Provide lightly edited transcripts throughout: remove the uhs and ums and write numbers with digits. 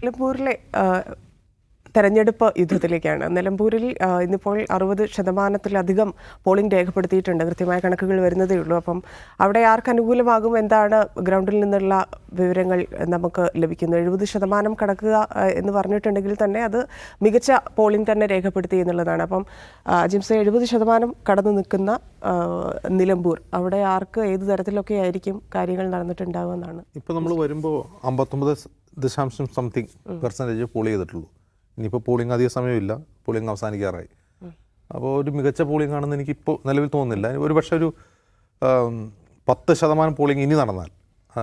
നിലമ്പൂരിലെ തെരഞ്ഞെടുപ്പ് യുദ്ധത്തിലേക്കാണ്. നിലമ്പൂരിൽ ഇന്നിപ്പോൾ 60% പോളിംഗ് രേഖപ്പെടുത്തിയിട്ടുണ്ട്. കൃത്യമായ കണക്കുകൾ വരുന്നതേ ഉള്ളൂ. അപ്പം അവിടെ ആർക്ക് അനുകൂലമാകും, എന്താണ് ഗ്രൗണ്ടിൽ നിന്നുള്ള വിവരങ്ങൾ നമുക്ക് ലഭിക്കുന്നത്? 70% കടക്കുക എന്ന് പറഞ്ഞിട്ടുണ്ടെങ്കിൽ തന്നെ അത് മികച്ച പോളിംഗ് തന്നെ രേഖപ്പെടുത്തി എന്നുള്ളതാണ്. അപ്പം ജിംസെ, 70% കടന്നു നിൽക്കുന്ന നിലമ്പൂർ, അവിടെ ആർക്ക് ഏത് തരത്തിലൊക്കെ ആയിരിക്കും കാര്യങ്ങൾ നടന്നിട്ടുണ്ടാവുമെന്നാണ് ഇപ്പോൾ നമ്മൾ വരുമ്പോൾ 59.something% പോൾ ചെയ്തിട്ടുള്ളൂ. ഇനിയിപ്പോൾ പോളിംഗ് അധിക സമയമില്ല, പോളിംഗ് അവസാനിക്കാറായി. അപ്പോൾ ഒരു മികച്ച പോളിംഗ് ആണെന്ന് എനിക്കിപ്പോൾ നിലവിൽ തോന്നുന്നില്ല. ഒരു പക്ഷേ ഒരു 10% പോളിംഗ് ഇനി നടന്നാൽ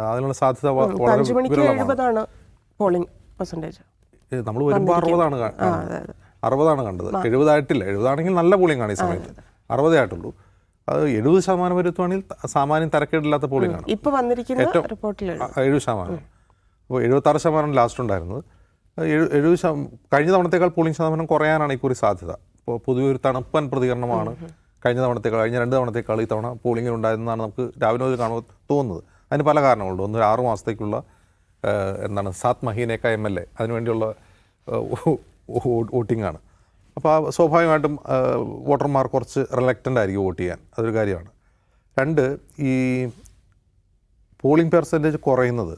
അതിനുള്ള സാധ്യത വളരെ വിരളമാണ്. നമ്മൾ വരുമ്പോൾ 60 കണ്ടത്. 70 ആയിട്ടില്ല. 70 ആണെങ്കിൽ നല്ല പോളിംഗ് ആണ് ഈ സമയത്ത്. 60 ആയിട്ടുള്ളൂ. അത് 70% വരുത്തുവാണെങ്കിൽ സാമാന്യം തരക്കേടില്ലാത്ത പോളിംഗ് ആണ്. ഇപ്പോൾ വന്നിരിക്കുന്ന റിപ്പോർട്ടിൽ 70%. അപ്പോൾ 76% ലാസ്റ്റ് ഉണ്ടായിരുന്നത്. 70% കഴിഞ്ഞ തവണത്തേക്കാൾ പോളിംഗ് ശതമാനം കുറയാനാണ് ഇക്കുറി സാധ്യത. ഇപ്പോൾ പൊതുവെ ഒരു തണുപ്പൻ പ്രതികരണമാണ് കഴിഞ്ഞ 2 തവണത്തേക്കാൾ ഈ തവണ പോളിംഗിൽ ഉണ്ടായിരുന്നതാണ് നമുക്ക് രാവിലെ കാണുമ്പോൾ തോന്നുന്നത്. അതിന് പല കാരണങ്ങളുണ്ട്. ഒന്ന്, 6 മാസത്തേക്കുള്ള സാത് മഹീനേക്ക MLA അതിനുവേണ്ടിയുള്ള വോട്ടിംഗാണ്. അപ്പോൾ സ്വാഭാവികമായിട്ടും വോട്ടർമാർ കുറച്ച് റിലക്റ്റൻ്റ് ആയിരിക്കും വോട്ട് ചെയ്യാൻ. അതൊരു കാര്യമാണ്. 2, ഈ പോളിംഗ് പെർസെൻറ്റേജ് കുറയുന്നത്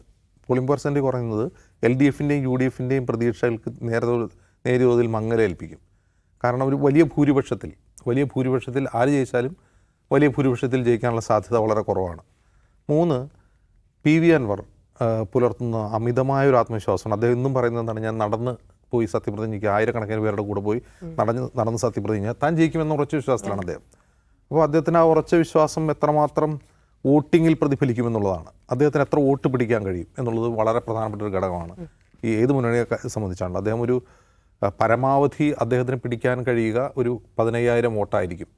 LDFൻ്റെയും UDFൻ്റെയും പ്രതീക്ഷകൾക്ക് നേരിയ തോതിൽ മങ്ങലേൽപ്പിക്കും. കാരണം ഒരു വലിയ ഭൂരിപക്ഷത്തിൽ ആര് ജയിച്ചാലും വലിയ ഭൂരിപക്ഷത്തിൽ ജയിക്കാനുള്ള സാധ്യത വളരെ കുറവാണ്. 3, PV അൻവർ പുലർത്തുന്ന അമിതമായൊരു ആത്മവിശ്വാസമാണ്. അദ്ദേഹം ഇന്നും പറയുന്നത് എന്താണ്, ഞാൻ നടന്ന് പോയി സത്യപ്രതിജ്ഞയ്ക്ക് 1000-കണക്കിന് പേരുടെ കൂടെ പോയി നടന്ന് സത്യപ്രതിജ്ഞ താൻ ജയിക്കുമെന്ന ഉറച്ച വിശ്വാസത്തിലാണ് അദ്ദേഹം. അപ്പോൾ അദ്ദേഹത്തിന് ആ ഉറച്ച വിശ്വാസം എത്രമാത്രം വോട്ടിങ്ങിൽ പ്രതിഫലിക്കുമെന്നുള്ളതാണ്. അദ്ദേഹത്തിന് എത്ര വോട്ട് പിടിക്കാൻ കഴിയും എന്നുള്ളത് വളരെ പ്രധാനപ്പെട്ട ഒരു ഘടകമാണ് ഈ ഏത് മുന്നണിയെ സംബന്ധിച്ചാണ്. അദ്ദേഹം ഒരു പരമാവധി അദ്ദേഹത്തിന് പിടിക്കാൻ കഴിയുക ഒരു 15,000 വോട്ടായിരിക്കും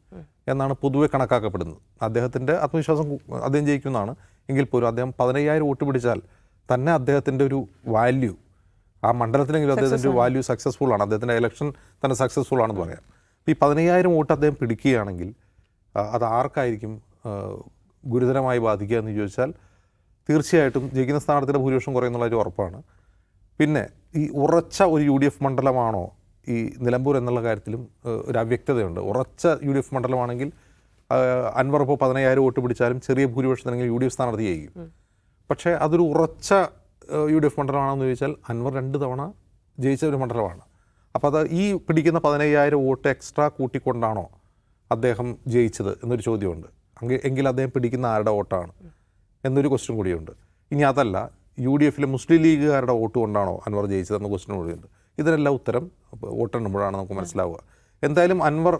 എന്നാണ് പൊതുവെ കണക്കാക്കപ്പെടുന്നത്. അദ്ദേഹത്തിൻ്റെ ആത്മവിശ്വാസം അദ്ദേഹം ജയിക്കുന്നതാണ്. എങ്കിൽ പോലും അദ്ദേഹം 15,000 വോട്ട് പിടിച്ചാൽ തന്നെ അദ്ദേഹത്തിൻ്റെ ഒരു വാല്യൂ ആ മണ്ഡലത്തിലെങ്കിലും അദ്ദേഹത്തിൻ്റെ ഒരു വാല്യൂ സക്സസ്ഫുൾ ആണ്. അദ്ദേഹത്തിൻ്റെ ഇലക്ഷൻ തന്നെ സക്സസ്ഫുൾ ആണെന്ന് പറയാം. ഈ 15,000 വോട്ട് അദ്ദേഹം പിടിക്കുകയാണെങ്കിൽ അത് ആർക്കായിരിക്കും ഗുരുതരമായി ബാധിക്കുക എന്ന് ചോദിച്ചാൽ തീർച്ചയായിട്ടും ജയിക്കുന്ന സ്ഥാനാർത്ഥിയുടെ ഭൂരിപക്ഷം കുറയുന്നുള്ളൊരു ഉറപ്പാണ്. പിന്നെ ഈ ഉറച്ച ഒരു UDF മണ്ഡലമാണോ ഈ നിലമ്പൂർ എന്നുള്ള കാര്യത്തിലും ഒരു അവ്യക്തതയുണ്ട്. ഉറച്ച UDF മണ്ഡലമാണെങ്കിൽ അൻവർ ഇപ്പോൾ 15,000 വോട്ട് പിടിച്ചാലും ചെറിയ ഭൂരിപക്ഷത്തിനെങ്കിൽ UDF സ്ഥാനാർത്ഥി ജയിക്കും. പക്ഷേ അതൊരു ഉറച്ച UDF മണ്ഡലമാണെന്ന് ചോദിച്ചാൽ അൻവർ 2 തവണ ജയിച്ച ഒരു മണ്ഡലമാണ്. അപ്പോൾ അത് ഈ പിടിക്കുന്ന 15,000 വോട്ട് എക്സ്ട്രാ കൂട്ടിക്കൊണ്ടാണോ അദ്ദേഹം ജയിച്ചത് എന്നൊരു ചോദ്യമുണ്ട്. എങ്കിൽ അദ്ദേഹം പിടിക്കുന്ന ആരുടെ വോട്ടാണ് എന്നൊരു ക്വസ്റ്റ്യൻ കൂടിയുണ്ട്. ഇനി അതല്ല, UDFലെ മുസ്ലിം ലീഗുകാരുടെ വോട്ട് കൊണ്ടാണോ അൻവർ ജയിച്ചതെന്ന ക്വസ്റ്റ്യൻ കൂടിയുണ്ട്. ഇതിനെല്ലാം ഉത്തരം വോട്ടെണ്ണുമ്പോഴാണ് നമുക്ക് മനസ്സിലാവുക. എന്തായാലും അൻവർ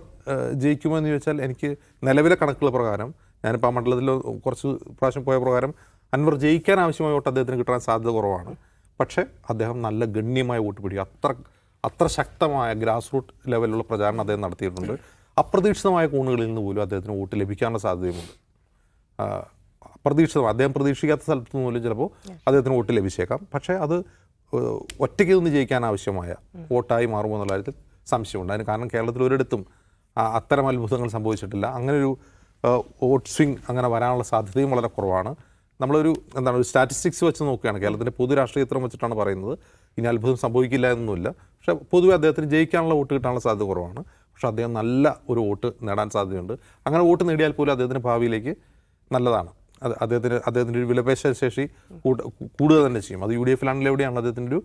ജയിക്കുമെന്ന് ചോദിച്ചാൽ എനിക്ക് നിലവിലെ കണക്കുകൾ പ്രകാരം, ഞാനിപ്പോൾ ആ മണ്ഡലത്തിൽ കുറച്ച് പ്രാവശ്യം പോയ പ്രകാരം അൻവർ ജയിക്കാൻ ആവശ്യമായ വോട്ട് അദ്ദേഹത്തിന് കിട്ടാൻ സാധ്യത കുറവാണ്. പക്ഷേ അദ്ദേഹം നല്ല ഗണ്യമായ വോട്ട് പിടിക്കും. അത്ര ശക്തമായ ഗ്രാസ് റൂട്ട് ലെവലിലുള്ള പ്രചാരണം അദ്ദേഹം നടത്തിയിട്ടുണ്ട്. അപ്രതീക്ഷിതമായ കോണുകളിൽ നിന്ന് പോലും അദ്ദേഹത്തിന് വോട്ട് ലഭിക്കാനുള്ള സാധ്യതയുമുണ്ട്. അദ്ദേഹം പ്രതീക്ഷിക്കാത്ത സ്ഥലത്ത് നിന്ന് പോലും ചിലപ്പോൾ അദ്ദേഹത്തിന് വോട്ട് ലഭിച്ചേക്കാം. പക്ഷേ അത് ഒറ്റയ്ക്ക് നിന്ന് ജയിക്കാൻ ആവശ്യമായ വോട്ടായി മാറുമോ എന്നുള്ള കാര്യത്തിൽ സംശയമുണ്ട്. അതിന് കാരണം കേരളത്തിൽ ഒരിടത്തും അത്തരം അത്ഭുതങ്ങൾ സംഭവിച്ചിട്ടില്ല. അങ്ങനൊരു വോട്ട് സ്വിങ് അങ്ങനെ വരാനുള്ള സാധ്യതയും വളരെ കുറവാണ്. നമ്മളൊരു ഒരു സ്റ്റാറ്റിസ്റ്റിക്സ് വെച്ച് നോക്കുകയാണ്, കേരളത്തിൻ്റെ പൊതു രാഷ്ട്രീയത്തിലും വെച്ചിട്ടാണ് പറയുന്നത്. ഇനി അത്ഭുതം സംഭവിക്കില്ല എന്നൊന്നുമില്ല. പക്ഷേ പൊതുവെ അദ്ദേഹത്തിന് ജയിക്കാനുള്ള വോട്ട് കിട്ടാനുള്ള സാധ്യത കുറവാണ്. പക്ഷേ അദ്ദേഹം നല്ല ഒരു വോട്ട് നേടാൻ സാധ്യതയുണ്ട്. അങ്ങനെ വോട്ട് നേടിയാൽ പോലും അദ്ദേഹത്തിന് ഭാവിയിലേക്ക് നല്ലതാണ്. അദ്ദേഹത്തിൻ്റെ ഒരു വിലപേശ ശേഷി കൂടുക തന്നെ ചെയ്യും. അത് UDFലാണെങ്കിലും എവിടെയാണ് അദ്ദേഹത്തിൻ്റെ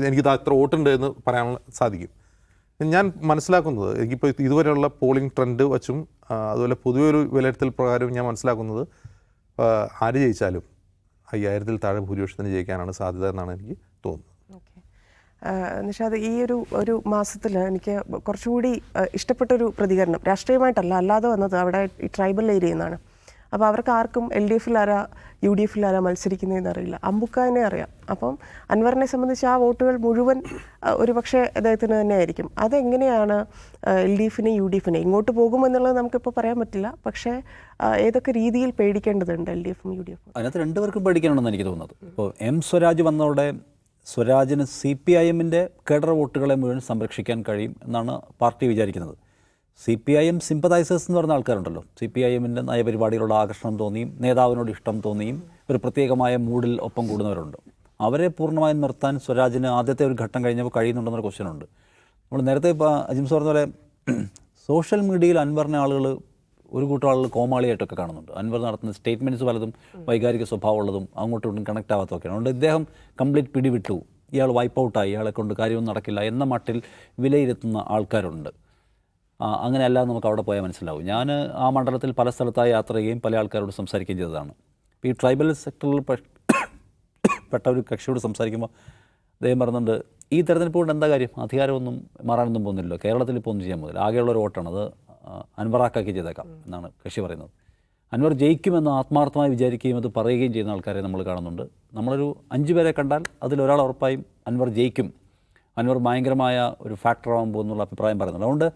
എനിക്ക് അത്ര വോട്ടുണ്ട് എന്ന് പറയാൻ സാധിക്കും. ഞാൻ മനസ്സിലാക്കുന്നത്, എനിക്കിപ്പോൾ ഇതുവരെയുള്ള പോളിംഗ് ട്രെൻഡ് വച്ചും അതുപോലെ പൊതുവെ ഒരു വിലയിരുത്തൽ പ്രകാരവും ഞാൻ മനസ്സിലാക്കുന്നത് ആര് ജയിച്ചാലും 5000-ൽ താഴെ ഭൂരിപക്ഷത്തിന് ജയിക്കാനാണ് സാധ്യത എന്നാണ് എനിക്ക് തോന്നുന്നത്. നിഷാദ്, ഈ ഒരു മാസത്തിൽ എനിക്ക് കുറച്ചുകൂടി ഇഷ്ടപ്പെട്ടൊരു പ്രതികരണം രാഷ്ട്രീയമായിട്ടല്ല അല്ലാതെ വന്നത് അവിടെ ഈ ട്രൈബൽ ഏരിയയിൽ നിന്നാണ്. അപ്പോൾ അവർക്ക് ആർക്കും LDFലാരാ UDFലാരാ മത്സരിക്കുന്നതെന്ന് അറിയില്ല. അമ്പുക്കാനെ അറിയാം. അപ്പം അൻവറിനെ സംബന്ധിച്ച് ആ വോട്ടുകൾ മുഴുവൻ ഒരുപക്ഷെ അദ്ദേഹത്തിന് തന്നെ ആയിരിക്കും. അതെങ്ങനെയാണ് LDFനെയും UDFനെയും ഇങ്ങോട്ട് പോകുമെന്നുള്ളത് നമുക്കിപ്പോൾ പറയാൻ പറ്റില്ല. പക്ഷേ ഏതൊക്കെ രീതിയിൽ പേടിക്കേണ്ടതുണ്ട് LDFും UDFും? അതിനകത്ത് 2 പേർക്കും പേടിക്കാനുണ്ടെന്ന് എനിക്ക് തോന്നുന്നത്. ഇപ്പോൾ സ്വരാജ് വന്നതോടെ സ്വരാജിന് CPIMൻ്റെ കേഡർ വോട്ടുകളെ മുഴുവൻ സംരക്ഷിക്കാൻ കഴിയും എന്നാണ് പാർട്ടി വിചാരിക്കുന്നത്. CPIM സിമ്പതൈസേഴ്സ് എന്ന് പറഞ്ഞ ആൾക്കാരുണ്ടല്ലോ, CPIMൻ്റെ നയപരിപാടികളുടെ ആകർഷണം തോന്നിയും നേതാവിനോട് ഇഷ്ടം തോന്നിയും ഒരു പ്രത്യേകമായ മൂഡിൽ ഒപ്പം കൂടുന്നവരുണ്ട്. അവരെ പൂർണ്ണമായും നിർത്താൻ സ്വരാജിന് ആദ്യത്തെ ഒരു ഘട്ടം കഴിഞ്ഞപ്പോൾ കഴിയുന്നുണ്ടെന്നൊരു ക്വസ്റ്റ്യൻ ഉണ്ട്. നമ്മൾ നേരത്തെ ഇപ്പോൾ അജിംസ് പറഞ്ഞ പോലെ സോഷ്യൽ മീഡിയയിൽ അൻവറിനെ ആളുകൾ ഒരു കൂട്ടം ആളുകൾ കോമാളിയായിട്ടൊക്കെ കാണുന്നുണ്ട്. അൻവർ നടത്തുന്ന സ്റ്റേറ്റ്മെൻറ്റ്സ് പലതും വൈകാരിക സ്വഭാവമുള്ളതും അങ്ങോട്ടും ഇങ്ങോട്ടും കണക്ട് ആവാത്തതൊക്കെയാണ്. അതുകൊണ്ട് ഇദ്ദേഹം കംപ്ലീറ്റ് പിടിവിട്ടു, ഇയാൾ വൈപ്പ് ഔട്ടായി, ഇയാളെ കൊണ്ട് കാര്യമൊന്നും നടക്കില്ല എന്ന മട്ടിൽ വിലയിരുത്തുന്ന ആൾക്കാരുണ്ട്. അങ്ങനെയല്ല നമുക്ക് അവിടെ പോയാൽ മനസ്സിലാവും. ഞാൻ ആ മണ്ഡലത്തിൽ പല സ്ഥലത്തായി യാത്ര ചെയ്യുകയും പല ആൾക്കാരോട് സംസാരിക്കുകയും ചെയ്തതാണ്. ഈ ട്രൈബൽ സെക്ടറിൽ പെട്ട ഒരു കക്ഷിയോട് സംസാരിക്കുമ്പോൾ അദ്ദേഹം പറയുന്നുണ്ട്, ഈ തെരഞ്ഞെടുപ്പ് കൊണ്ട് എന്താ കാര്യം, അധികാരമൊന്നും മാറാനൊന്നും പോകുന്നില്ലല്ലോ, കേരളത്തിൽ ഇപ്പോൾ ഒന്നും ചെയ്യാൻ പോകുന്നില്ല, ആകെയുള്ളൊരു വോട്ടാണ്, അത് അൻവറാക്കാക്കി ചെയ്തേക്കാം എന്നാണ് കക്ഷി പറയുന്നത്. അൻവർ ജയിക്കുമെന്ന് ആത്മാർത്ഥമായി വിചാരിക്കുകയും അത് പറയുകയും ചെയ്യുന്ന ആൾക്കാരെ നമ്മൾ കാണുന്നുണ്ട്. നമ്മളൊരു 5 പേരെ കണ്ടാൽ അതിലൊരാൾ ഉറപ്പായും അൻവർ ജയിക്കും, അൻവർ ഭയങ്കരമായ ഒരു ഫാക്ടറാകാൻ പോകുന്നുള്ള അഭിപ്രായം പറയുന്നുണ്ട്. അതുകൊണ്ട്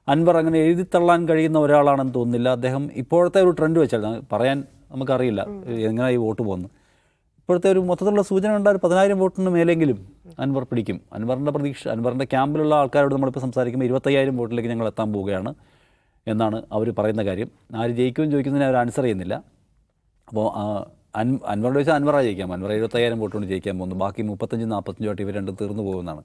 അൻവർ അങ്ങനെ എഴുതിത്തള്ളാൻ കഴിയുന്ന ഒരാളാണെന്ന് തോന്നുന്നില്ല. അദ്ദേഹം ഇപ്പോഴത്തെ ഒരു ട്രെൻഡ് വെച്ചാൽ പറയാൻ നമുക്കറിയില്ല എങ്ങനെ ഈ വോട്ട് പോകുന്നു. ഇപ്പോഴത്തെ ഒരു മൊത്തത്തിലുള്ള സൂചന കണ്ടാൽ 10,000 വോട്ടിന് മേലെങ്കിലും അൻവർ പിടിക്കും. അൻവറിൻ്റെ പ്രതീക്ഷ, അൻവറിൻ്റെ ക്യാമ്പിലുള്ള ആൾക്കാരോട് നമ്മളിപ്പോൾ സംസാരിക്കുമ്പോൾ 25,000 വോട്ടിലേക്ക് ഞങ്ങൾ എത്താൻ പോവുകയാണ് എന്നാണ് അവർ പറയുന്ന കാര്യം. ആര് ജയിക്കുമെന്ന് ചോദിക്കുന്നതിന് അവർ ആൻസർ ചെയ്യുന്നില്ല. അപ്പോൾ അൻവറിനോട് ചോദിച്ചാൽ അൻവറായി ജയിക്കാം, അൻവർ 75,000 വോട്ട് കൊണ്ട് ജയിക്കാൻ പോകുന്നു, ബാക്കി 35-40 ആയിട്ട് ഇവർ രണ്ടും തീർന്നു പോകുമെന്നാണ്.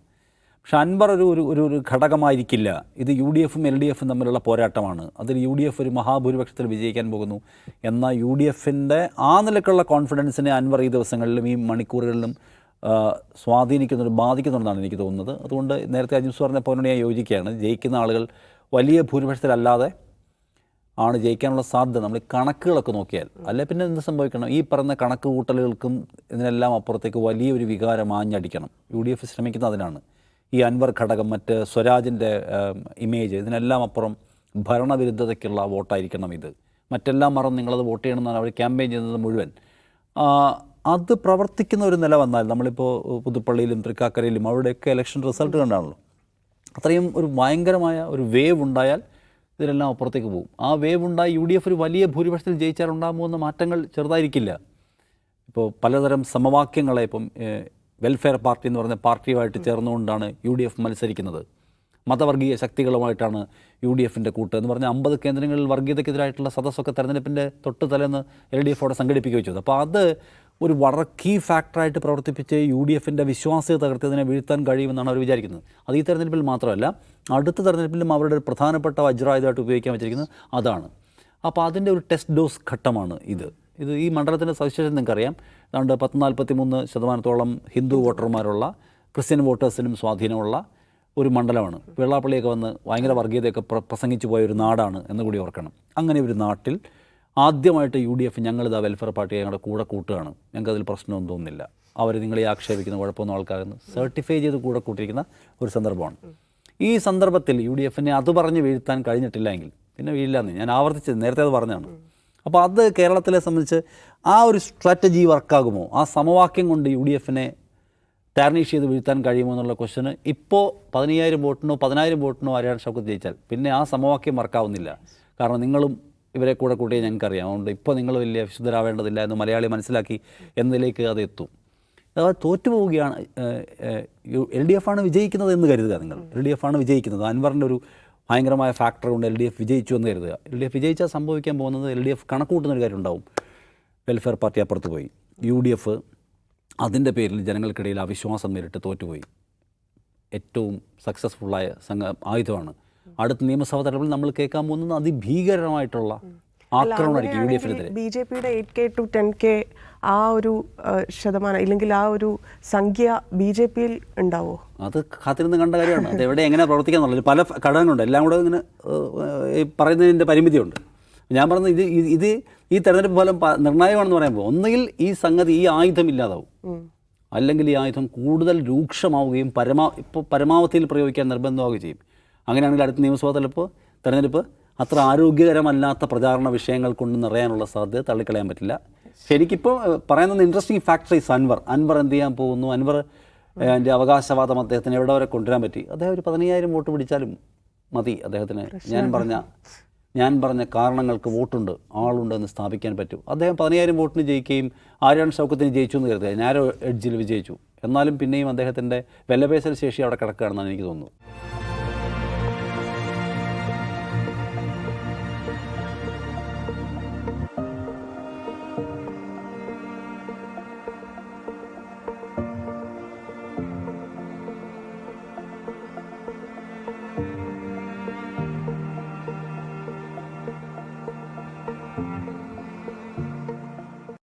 പക്ഷെ അൻവർ ഒരു ഘടകമായിരിക്കില്ല. ഇത് UDFും LDFും തമ്മിലുള്ള പോരാട്ടമാണ്. അതിൽ UDF ഒരു മഹാഭൂരിപക്ഷത്തിൽ വിജയിക്കാൻ പോകുന്നു എന്ന UDFിൻ്റെ ആ നിലക്കുള്ള കോൺഫിഡൻസിനെ അൻവർ ഈ ദിവസങ്ങളിലും ഈ മണിക്കൂറുകളിലും ബാധിക്കുന്നുണ്ടെന്നാണ് എനിക്ക് തോന്നുന്നത്. അതുകൊണ്ട് നേരത്തെ അജിംസ് പറഞ്ഞ പോയിനോട് ഞാൻ യോജിക്കുകയാണ്. ജയിക്കുന്ന ആളുകൾ വലിയ ഭൂരിപക്ഷത്തിലല്ലാതെ ആണ് ജയിക്കാനുള്ള സാധ്യത. നമ്മൾ കണക്കുകളൊക്കെ നോക്കിയാൽ, അല്ലെ പിന്നെ എന്ത് സംഭവിക്കണം, ഈ പറയുന്ന കണക്ക് കൂട്ടലുകൾക്കും ഇതിനെല്ലാം അപ്പുറത്തേക്ക് വലിയൊരു വികാരം ആഞ്ഞടിക്കണം. UDF ശ്രമിക്കുന്നത് അതിനാണ്. ഈ അൻവർ ഘടകം, മറ്റ് സ്വരാജിൻ്റെ ഇമേജ്, ഇതിനെല്ലാം അപ്പുറം ഭരണവിരുദ്ധതയ്ക്കുള്ള വോട്ടായിരിക്കണം ഇത്. മറ്റെല്ലാം മറന്ന് നിങ്ങളത് വോട്ട് ചെയ്യണമെന്നാണ് അവർ ക്യാമ്പയിൻ ചെയ്യുന്നത് മുഴുവൻ. അത് പ്രവർത്തിക്കുന്ന ഒരു നില വന്നാൽ, നമ്മളിപ്പോൾ പുതുപ്പള്ളിയിലും തൃക്കാക്കരയിലും അവിടെയൊക്കെ ഇലക്ഷൻ റിസൾട്ട് കണ്ടാണല്ലോ, അത്രയും ഒരു ഭയങ്കരമായ ഒരു വേവ് ഉണ്ടായാൽ ഇതിലെല്ലാം അപ്പുറത്തേക്ക് പോകും. ആ വേവ് ഉണ്ടായി UDF ഒരു വലിയ ഭൂരിപക്ഷത്തിൽ ജയിച്ചാൽ ഉണ്ടാകാൻ പോകുന്ന മാറ്റങ്ങൾ ചെറുതായിരിക്കില്ല. ഇപ്പോൾ പലതരം സമവാക്യങ്ങളെ, ഇപ്പം വെൽഫെയർ പാർട്ടി എന്ന് പറഞ്ഞ പാർട്ടിയുമായിട്ട് ചേർന്നുകൊണ്ടാണ് UDF മത്സരിക്കുന്നത്. മതവർഗീയ ശക്തികളുമായിട്ടാണ് UDFിൻ്റെ കൂട്ട് എന്ന് പറഞ്ഞാൽ 50 കേന്ദ്രങ്ങളിൽ വർഗീയതയ്ക്കെതിരായിട്ടുള്ള സദസ്സൊക്കെ തെരഞ്ഞെടുപ്പിൻ്റെ തൊട്ട് തലേന്ന് LDF അവിടെ സംഘടിപ്പിക്കുകയും ചെയ്തു. അപ്പോൾ അത് ഒരു വളരെ കീ ഫാക്ടറായിട്ട് പ്രവർത്തിപ്പിച്ച് UDFിൻ്റെ വിശ്വാസ്യത തകർത്തതിനെ വീഴ്ത്താൻ കഴിയുമെന്നാണ് അവർ വിചാരിക്കുന്നത്. അത് ഈ തെരഞ്ഞെടുപ്പിൽ മാത്രമല്ല, അടുത്ത തെരഞ്ഞെടുപ്പിലും അവരുടെ ഒരു പ്രധാനപ്പെട്ട വജ്രായുധമായിട്ട് ഉപയോഗിക്കാൻ വെച്ചിരിക്കുന്നത് അതാണ്. അപ്പോൾ അതിൻ്റെ ഒരു ടെസ്റ്റ് ഡോസ് ഘട്ടമാണ് ഇത്. ഈ മണ്ഡലത്തിൻ്റെ സവിശേഷത നിങ്ങൾക്കറിയാം. അതുകൊണ്ട് 10-43% ഹിന്ദു വോട്ടർമാരുള്ള, ക്രിസ്ത്യൻ വോട്ടേഴ്സിനും സ്വാധീനമുള്ള ഒരു മണ്ഡലമാണ്. വെള്ളാപ്പള്ളിയൊക്കെ വന്ന് ഭയങ്കര വർഗീയതയൊക്കെ പ്രസംഗിച്ചു പോയ ഒരു നാടാണ് എന്നുകൂടി ഓർക്കണം. അങ്ങനെ ഒരു നാട്ടിൽ ആദ്യമായിട്ട് UDF ഞങ്ങളിതാ വെൽഫെയർ പാർട്ടിയെ ഞങ്ങളുടെ കൂടെ കൂട്ടുകയാണ്, ഞങ്ങൾക്കതിൽ പ്രശ്നമൊന്നും തോന്നുന്നില്ല, അവർ നിങ്ങളെ ആക്ഷേപിക്കുന്ന കുഴപ്പമൊന്നും ആൾക്കാരെന്ന് സർട്ടിഫൈ ചെയ്ത് കൂടെ കൂട്ടിയിരിക്കുന്ന ഒരു സന്ദർഭമാണ്. ഈ സന്ദർഭത്തിൽ UDFിനെ അത് പറഞ്ഞ് വീഴ്ത്താൻ കഴിഞ്ഞിട്ടില്ല എങ്കിൽ പിന്നെ വീഴില്ലെന്ന് ഞാൻ ആവർത്തിച്ചത് നേരത്തെ അത് പറഞ്ഞതാണ്. അപ്പോൾ അത് കേരളത്തിലെ സംബന്ധിച്ച് ആ ഒരു സ്ട്രാറ്റജി വർക്കാകുമോ, ആ സമവാക്യം കൊണ്ട് UDFിനെ ടാർണിഷ് ചെയ്ത് വീഴ്ത്താൻ കഴിയുമോ എന്നുള്ള ക്വസ്റ്റ്യന് ഇപ്പോൾ 15,000 വോട്ടിനോ 10,000 വോട്ടിനോ ആര്യാടൻ ഷൗക്കത്ത് ജയിച്ചാൽ പിന്നെ ആ സമവാക്യം വർക്കാവുന്നില്ല. കാരണം നിങ്ങളും ഇവരെ കൂടെ കൂട്ടിയേ ഞങ്ങൾക്കറിയാം, അതുകൊണ്ട് ഇപ്പോൾ നിങ്ങൾ വലിയ വിശുദ്ധരാവേണ്ടതില്ല എന്ന് മലയാളി മനസ്സിലാക്കി എന്നതിലേക്ക് അത് എത്തും. അതായത് തോറ്റുപോവുകയാണ്. LDF ആണ് വിജയിക്കുന്നത് എന്ന് കരുതുക. നിങ്ങൾ LDF ആണ് വിജയിക്കുന്നത്, അൻവറിൻ്റെ ഒരു ഭയങ്കരമായ ഫാക്ടർ കൊണ്ട് LDF വിജയിച്ചു എന്ന് കരുതുക. LDF വിജയിച്ചാൽ സംഭവിക്കാൻ പോകുന്നത് LDF കണക്ക് കൂട്ടുന്നൊരു കാര്യം ഉണ്ടാവും. വെൽഫെയർ പാർട്ടി അപ്പുറത്ത് പോയി, UDF അതിൻ്റെ പേരിൽ ജനങ്ങൾക്കിടയിൽ അവിശ്വാസം നേരിട്ട് തോറ്റുപോയി. ഏറ്റവും സക്സസ്ഫുള്ളായ ആയുധമാണ്. അടുത്ത നിയമസഭാ തെരഞ്ഞെടുപ്പിൽ നമ്മൾ കേൾക്കാൻ പോകുന്നത് അതിഭീകരമായിട്ടുള്ള ആക്രമണമായിരിക്കും UDFിനെതിരെ. BJPയുടെ 8K to 10K ആ ഒരു ശതമാനം ഇല്ലെങ്കിൽ ആ ഒരു സംഖ്യ BJPയിൽ ഉണ്ടാവോ? അത് കാത്തിരുന്ന് കണ്ട കാര്യമാണ്. അത് എവിടെ എങ്ങനെ പ്രവർത്തിക്കാന്നുള്ളത് പല ഘടകങ്ങളുണ്ട്. എല്ലാം കൂടെ ഇങ്ങനെ പറയുന്നതിൻ്റെ പരിമിതിയുണ്ട്. ഞാൻ പറഞ്ഞത് ഇത് ഈ തെരഞ്ഞെടുപ്പ് ഫലം നിർണായകമാണെന്ന് പറയുമ്പോൾ ഒന്നുകിൽ ഈ സംഗതി, ഈ ആയുധം ഇല്ലാതാവും, അല്ലെങ്കിൽ ഈ ആയുധം കൂടുതൽ രൂക്ഷമാവുകയും പരമാവധിയിൽ പ്രയോഗിക്കാൻ നിർബന്ധമാവുകയും ചെയ്യും. അങ്ങനെയാണെങ്കിൽ അടുത്ത നിയമസഭാ തെരഞ്ഞെടുപ്പ് അത്ര ആരോഗ്യകരമല്ലാത്ത പ്രചാരണ വിഷയങ്ങൾ കൊണ്ട് നിറയാനുള്ള സാധ്യത തള്ളിക്കളയാൻ പറ്റില്ല. ശരിക്കിപ്പോൾ പറയുന്നത് ഇൻട്രസ്റ്റിംഗ് ഫാക്ടർ ഈസ് അൻവർ എന്ത് ചെയ്യാൻ പോകുന്നു, അൻവർ എൻ്റെ അവകാശവാദം അദ്ദേഹത്തിന് എവിടെ വരെ കൊണ്ടുവരാൻ പറ്റി. അദ്ദേഹം ഒരു 15,000 വോട്ട് പിടിച്ചാലും മതി അദ്ദേഹത്തിന്. ഞാൻ പറഞ്ഞ കാരണങ്ങൾക്ക് വോട്ടുണ്ട്, ആളുണ്ട് എന്ന് സ്ഥാപിക്കാൻ പറ്റും. അദ്ദേഹം 15,000 വോട്ടിന് ജയിക്കുകയും ആര്യാടൻ ഷൗക്കത്തിന് ജയിച്ചു എന്ന് കരുതുക, നാരോ എഡ്ജിൽ വിജയിച്ചു, എന്നാലും പിന്നെയും അദ്ദേഹത്തിൻ്റെ വിലപേശൽ ശേഷി അവിടെ കിടക്കുകയാണെന്നാണ് എനിക്ക് തോന്നുന്നത്.